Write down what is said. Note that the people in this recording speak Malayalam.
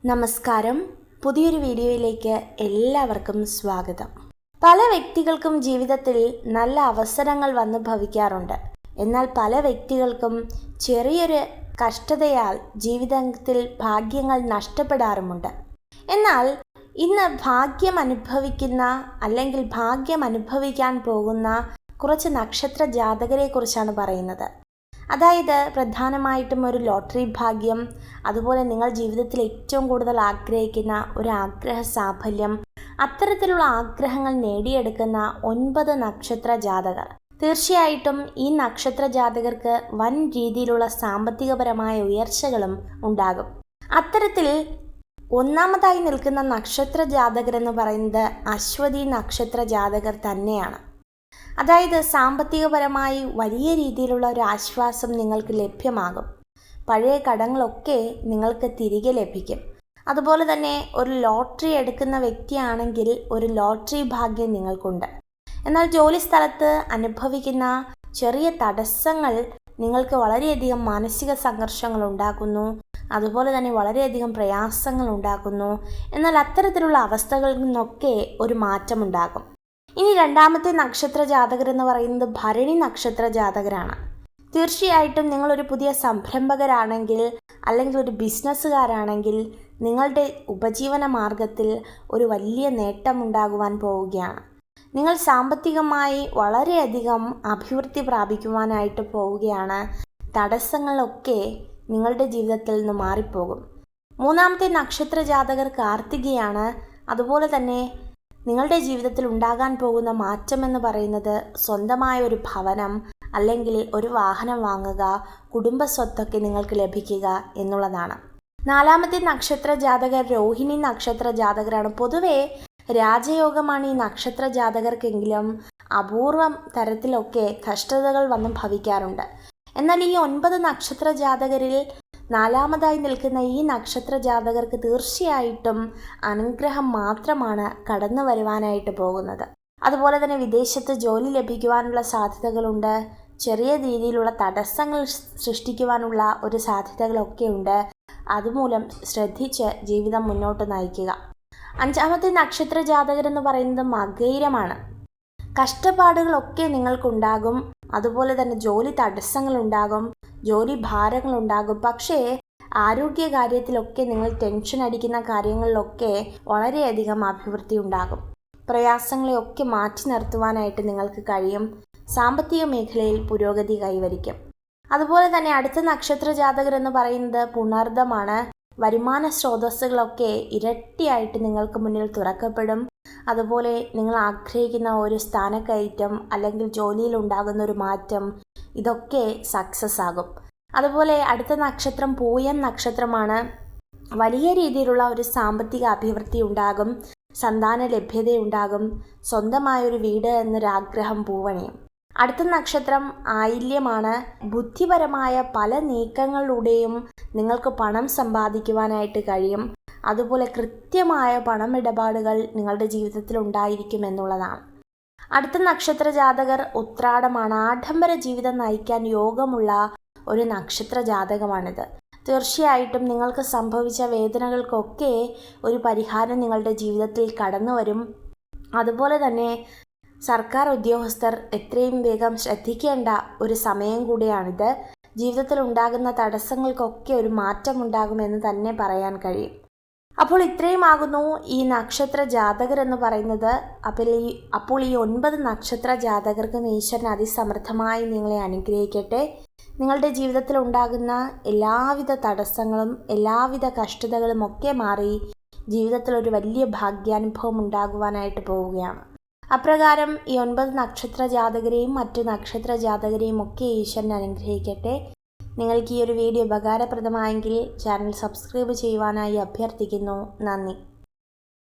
നമസ്കാരം. പുതിയൊരു വീഡിയോയിലേക്ക് എല്ലാവർക്കും സ്വാഗതം. പല വ്യക്തികൾക്കും ജീവിതത്തിൽ നല്ല അവസരങ്ങൾ വന്നു ഭവിക്കാറുണ്ട്. എന്നാൽ പല വ്യക്തികൾക്കും ചെറിയൊരു കഷ്ടതയാൽ ജീവിതത്തിൽ ഭാഗ്യങ്ങൾ നഷ്ടപ്പെടാറുമുണ്ട്. എന്നാൽ ഇന്ന് ഭാഗ്യം അനുഭവിക്കുന്ന അല്ലെങ്കിൽ ഭാഗ്യം അനുഭവിക്കാൻ പോകുന്ന കുറച്ച് നക്ഷത്ര ജാതകരെ കുറിച്ചാണ് പറയുന്നത്. അതായത് പ്രധാനമായിട്ടും ഒരു ലോട്ടറി ഭാഗ്യം, അതുപോലെ നിങ്ങൾ ജീവിതത്തിൽ ഏറ്റവും കൂടുതൽ ആഗ്രഹിക്കുന്ന ഒരു ആഗ്രഹ സാഫല്യം, അത്തരത്തിലുള്ള ആഗ്രഹങ്ങൾ നേടിയെടുക്കുന്ന 9 നക്ഷത്ര ജാതകർ. തീർച്ചയായിട്ടും ഈ നക്ഷത്ര ജാതകർക്ക് വൻ രീതിയിലുള്ള സാമ്പത്തികപരമായ ഉയർച്ചകളും ഉണ്ടാകും. അത്തരത്തിൽ ഒന്നാമതായി നിൽക്കുന്ന നക്ഷത്ര ജാതകരെന്ന് പറയുന്നത് അശ്വതി നക്ഷത്ര ജാതകർ തന്നെയാണ്. അതായത് സാമ്പത്തികപരമായി വലിയ രീതിയിലുള്ള ഒരു ആശ്വാസം നിങ്ങൾക്ക് ലഭ്യമാകും. പഴയ കടങ്ങളൊക്കെ നിങ്ങൾക്ക് തിരികെ ലഭിക്കും. അതുപോലെ തന്നെ ഒരു ലോട്ടറി എടുക്കുന്ന വ്യക്തിയാണെങ്കിൽ ഒരു ലോട്ടറി ഭാഗ്യം നിങ്ങൾക്കുണ്ട്. എന്നാൽ ജോലി സ്ഥലത്ത് അനുഭവിക്കുന്ന ചെറിയ തടസ്സങ്ങൾ നിങ്ങൾക്ക് വളരെയധികം മാനസിക സംഘർഷങ്ങൾ ഉണ്ടാക്കുന്നു, അതുപോലെ തന്നെ വളരെയധികം പ്രയാസങ്ങൾ ഉണ്ടാക്കുന്നു. എന്നാൽ അത്തരത്തിലുള്ള അവസ്ഥകളിൽ നിന്നൊക്കെ ഒരു മാറ്റമുണ്ടാകും. ഇനി രണ്ടാമത്തെ നക്ഷത്ര ജാതകർ എന്ന് പറയുന്നത് ഭരണി നക്ഷത്ര ജാതകരാണ്. തീർച്ചയായിട്ടും നിങ്ങളൊരു പുതിയ സംരംഭകരാണെങ്കിൽ അല്ലെങ്കിൽ ഒരു ബിസിനസ്സുകാരാണെങ്കിൽ നിങ്ങളുടെ ഉപജീവന മാർഗത്തിൽ ഒരു വലിയ നേട്ടം ഉണ്ടാകുവാൻ പോവുകയാണ്. നിങ്ങൾ സാമ്പത്തികമായി വളരെയധികം അഭിവൃദ്ധി പ്രാപിക്കുവാനായിട്ട് പോവുകയാണ്. തടസ്സങ്ങളൊക്കെ നിങ്ങളുടെ ജീവിതത്തിൽ നിന്ന് മാറിപ്പോകും. മൂന്നാമത്തെ നക്ഷത്ര ജാതകർ കാർത്തികയാണ്. അതുപോലെ തന്നെ നിങ്ങളുടെ ജീവിതത്തിൽ ഉണ്ടാകാൻ പോകുന്ന മാറ്റമെന്ന് പറയുന്നത് സ്വന്തമായ ഒരു ഭവനം അല്ലെങ്കിൽ ഒരു വാഹനം വാങ്ങുക, കുടുംബ സ്വത്തൊക്കെ നിങ്ങൾക്ക് ലഭിക്കുക എന്നുള്ളതാണ്. നാലാമത്തെ നക്ഷത്ര ജാതകർ രോഹിണി നക്ഷത്ര ജാതകരാണ്. പൊതുവെ രാജയോഗമാണ് ഈ നക്ഷത്ര ജാതകർക്കെങ്കിലും അപൂർവം തരത്തിലൊക്കെ കഷ്ടതകൾ വന്നും ഭവിക്കാറുണ്ട്. എന്നാൽ ഈ 9 നക്ഷത്ര ജാതകരിൽ നാലാമതായി നിൽക്കുന്ന ഈ നക്ഷത്ര ജാതകർക്ക് തീർച്ചയായിട്ടും അനുഗ്രഹം മാത്രമാണ് കടന്നു വരുവാനായിട്ട് പോകുന്നത്. അതുപോലെ തന്നെ വിദേശത്ത് ജോലി ലഭിക്കുവാനുള്ള സാധ്യതകളുണ്ട്. ചെറിയ രീതിയിലുള്ള തടസ്സങ്ങൾ സൃഷ്ടിക്കുവാനുള്ള ഒരു സാധ്യതകളൊക്കെ ഉണ്ട്. അതുമൂലം ശ്രദ്ധിച്ച് ജീവിതം മുന്നോട്ട് നയിക്കുക. അഞ്ചാമത്തെ നക്ഷത്ര ജാതകരെന്ന് പറയുന്നത് മകയിരമാണ്. കഷ്ടപ്പാടുകളൊക്കെ നിങ്ങൾക്കുണ്ടാകും. അതുപോലെ തന്നെ ജോലി തടസ്സങ്ങളുണ്ടാകും, ജോലി ഭാരങ്ങളുണ്ടാകും. പക്ഷേ ആരോഗ്യകാര്യത്തിലൊക്കെ നിങ്ങൾ ടെൻഷൻ അടിക്കുന്ന കാര്യങ്ങളിലൊക്കെ വളരെയധികം അഭിവൃദ്ധി ഉണ്ടാകും. പ്രയാസങ്ങളെയൊക്കെ മാറ്റി നിർത്തുവാനായിട്ട് നിങ്ങൾക്ക് കഴിയും. സാമ്പത്തിക മേഖലയിൽ പുരോഗതി കൈവരിക്കും. അതുപോലെ തന്നെ അടുത്ത നക്ഷത്ര ജാതകർ എന്ന് പറയുന്നത് പുണർദമാണ്. വരുമാന സ്രോതസ്സുകളൊക്കെ ഇരട്ടിയായിട്ട് നിങ്ങൾക്ക് മുന്നിൽ തുറക്കപ്പെടും. അതുപോലെ നിങ്ങൾ ആഗ്രഹിക്കുന്ന ഒരു സ്ഥാനക്കയറ്റം അല്ലെങ്കിൽ ജോലിയിൽ ഉണ്ടാകുന്ന ഒരു മാറ്റം, ഇതൊക്കെ സക്സസ് ആകും. അതുപോലെ അടുത്ത നക്ഷത്രം പൂയം നക്ഷത്രമാണ്. വലിയ രീതിയിലുള്ള ഒരു സാമ്പത്തിക അഭിവൃദ്ധി ഉണ്ടാകും, സന്താന ലഭ്യതയുണ്ടാകും, സ്വന്തമായൊരു വീട് എന്നൊരാഗ്രഹം പൂവണിയും. അടുത്ത നക്ഷത്രം ആയില്യമാണ്. ബുദ്ധിപരമായ പല നീക്കങ്ങളിലൂടെയും നിങ്ങൾക്ക് പണം സമ്പാദിക്കുവാനായിട്ട് കഴിയും. അതുപോലെ കൃത്യമായ പണമിടപാടുകൾ നിങ്ങളുടെ ജീവിതത്തിൽ ഉണ്ടായിരിക്കും എന്നുള്ളതാണ്. അടുത്ത നക്ഷത്ര ജാതകർ ഉത്രാടമാണ്. ആഡംബര ജീവിതം നയിക്കാൻ യോഗമുള്ള ഒരു നക്ഷത്ര ജാതകമാണിത്. തീർച്ചയായിട്ടും നിങ്ങൾക്ക് സംഭവിച്ച വേദനകൾക്കൊക്കെ ഒരു പരിഹാരം നിങ്ങളുടെ ജീവിതത്തിൽ കടന്നു വരും. അതുപോലെ തന്നെ സർക്കാർ ഉദ്യോഗസ്ഥർ എത്രയും വേഗം ശ്രദ്ധിക്കേണ്ട ഒരു സമയം കൂടിയാണിത്. ജീവിതത്തിൽ ഉണ്ടാകുന്ന തടസ്സങ്ങൾക്കൊക്കെ ഒരു മാറ്റം ഉണ്ടാകുമെന്ന് തന്നെ പറയാൻ കഴിയും. അപ്പോൾ ഇത്രയുമാകുന്നു ഈ നക്ഷത്ര ജാതകർ എന്ന് പറയുന്നത്. അപ്പോൾ ഈ 9 നക്ഷത്ര ജാതകർക്കും ഈശ്വരൻ അതിസമൃദ്ധമായി നിങ്ങളെ അനുഗ്രഹിക്കട്ടെ. നിങ്ങളുടെ ജീവിതത്തിൽ ഉണ്ടാകുന്ന എല്ലാവിധ തടസ്സങ്ങളും എല്ലാവിധ കഷ്ടതകളും ഒക്കെ മാറി ജീവിതത്തിൽ ഒരു വലിയ ഭാഗ്യാനുഭവം ഉണ്ടാകുവാനായിട്ട് പോവുകയാണ്. അപ്രകാരം ഈ 9 നക്ഷത്ര ജാതകരെയും മറ്റു നക്ഷത്ര ജാതകരെയും ഒക്കെ ഈശ്വരൻ അനുഗ്രഹിക്കട്ടെ. നിങ്ങൾക്ക് ഈ ഒരു വീഡിയോ ഉപകാരപ്രദമായെങ്കിൽ ചാനൽ സബ്സ്ക്രൈബ് ചെയ്യുവാനായി അഭ്യർത്ഥിക്കുന്നു. നന്ദി.